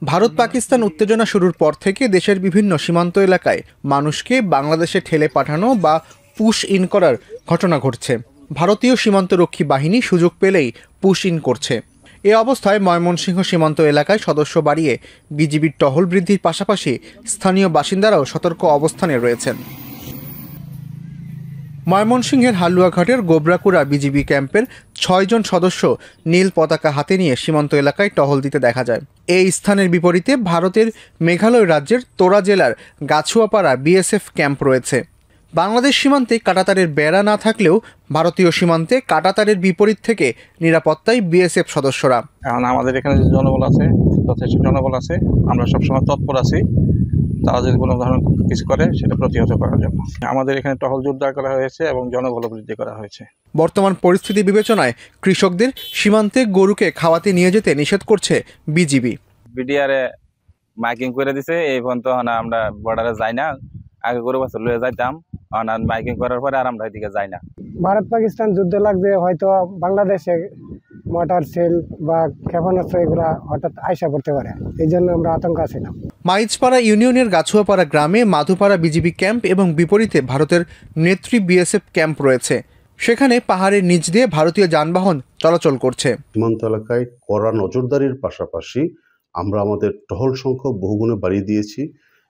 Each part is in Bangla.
ভারত পাকিস্তান উত্তেজনা শুরুর পর থেকে দেশের বিভিন্ন সীমান্ত এলাকায় মানুষকে বাংলাদেশে ঠেলে পাঠানো বা পুশ ইন করার ঘটনা ঘটছে। ভারতীয় সীমান্তরক্ষী বাহিনী সুযোগ পেলেই পুশ ইন করছে। এ অবস্থায় ময়মনসিংহ সীমান্ত এলাকায় সদস্য বাড়িয়ে বিজিবির টহল বৃদ্ধির পাশাপাশি স্থানীয় বাসিন্দারাও সতর্ক অবস্থানে রয়েছেন। ময়মনসিংহের হালুয়াঘাটের গোবরাকুড়া বিজিবি ক্যাম্পের ৬ জন সদস্য নীল পতাকা হাতে নিয়ে সীমান্ত এলাকায় টহল দিতে দেখা যায়। এই স্থানের বিপরীতে ভারতের মেঘালয় রাজ্যের তোরা জেলার গাছুয়াপাড়া বিএসএফ ক্যাম্প রয়েছে। বাংলাদেশ সীমান্তে কাঁটাতারের বেড়া না থাকলেও ভারতীয় সীমান্তে কাঁটাতারের বিপরীত থেকে নিরাপত্তায় বিএসএফ সদস্যরা। এখন আমাদের এখানে যে জনবল আছে, যথেষ্ট জনবল আছে, আমরা সবসময় তৎপর আছি তারা যদি কোনো ধরনের কিছু করে সেটা প্রতিহত করার জন্য। আমাদের এখানে টহল জোরদার করা হয়েছে এবং জনবল বৃদ্ধি করা হয়েছে। বর্তমান পরিস্থিতি বিবেচনায় কৃষকদের সীমান্তে গরুকে খাওয়াতে নিয়ে যেতে নিষেধ করছে বিজিবি। বিডিআরে মাইকিং করে দিছে, এই পর্যন্ত আমরা বর্ডারে যাই না। আগে গরু বাছুর লয়ে যাইতাম, মাইকিং করার পরে আর আমরা এদিকে যাই না। ভারত পাকিস্তান যুদ্ধ লাগবে, হয়তো বাংলাদেশে মোটর সেল বা ক্ষেপণাস্ত্র এগুলা হঠাৎ আইসা পড়তে পারে, এই জন্য আমরা আতঙ্ক আছিলাম। মাইজপাড়া ইউনিয়নের গাছুয়াপাড়া গ্রামে মাধুপাড়া বিজিবি ক্যাম্প এবং বিপরীতে ভারতের নেত্রী বিএসএফ ক্যাম্প রয়েছে। সেখানে পাহাড়ের নিচ দিয়ে ভারতীয় যানবাহন চলাচল করছে। সীমান্ত এলাকায় কড়া নজরদারির পাশাপাশি আমরা আমাদের টহল সংখ্যা বহুগুণে বাড়িয়ে দিয়েছি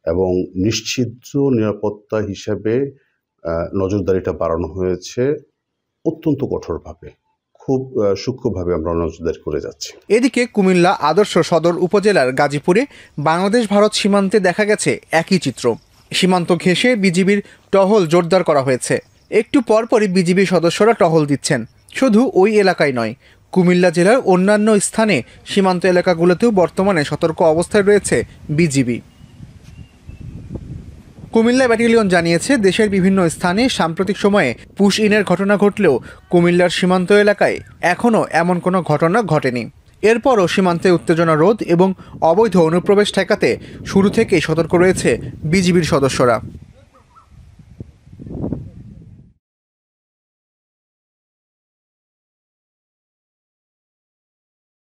এবং নিশ্চিত নিরাপত্তা হিসেবে নজরদারিটা বাড়ানো হয়েছে অত্যন্ত কঠোরভাবে, খুব সূক্ষ্মভাবে আমরা নজরদারি করে যাচ্ছি। এদিকে কুমিল্লা আদর্শ সদর উপজেলার গাজীপুরে বাংলাদেশ ভারত সীমান্তে দেখা গেছে একই চিত্র। সীমান্ত ঘেঁষে বিজিবির টহল জোরদার করা হয়েছে। একটু পরপরই বিজিবি সদস্যরা টহল দিচ্ছেন। শুধু ওই এলাকায় নয়, কুমিল্লা জেলার অন্যান্য স্থানে সীমান্ত এলাকাগুলোতেও বর্তমানে সতর্ক অবস্থায় রয়েছে বিজিবি। কুমিল্লা ব্যাটালিয়ন জানিয়েছে, দেশের বিভিন্ন স্থানে সাম্প্রতিক সময়ে পুশ ইনের ঘটনা ঘটলেও কুমিল্লার সীমান্ত এলাকায় এখনও এমন কোনো ঘটনা ঘটেনি। এরপরও সীমান্তে উত্তেজনা রোধ এবং অবৈধ অনুপ্রবেশ ঠেকাতে শুরু থেকেই সতর্ক রয়েছে বিজিবির সদস্যরা।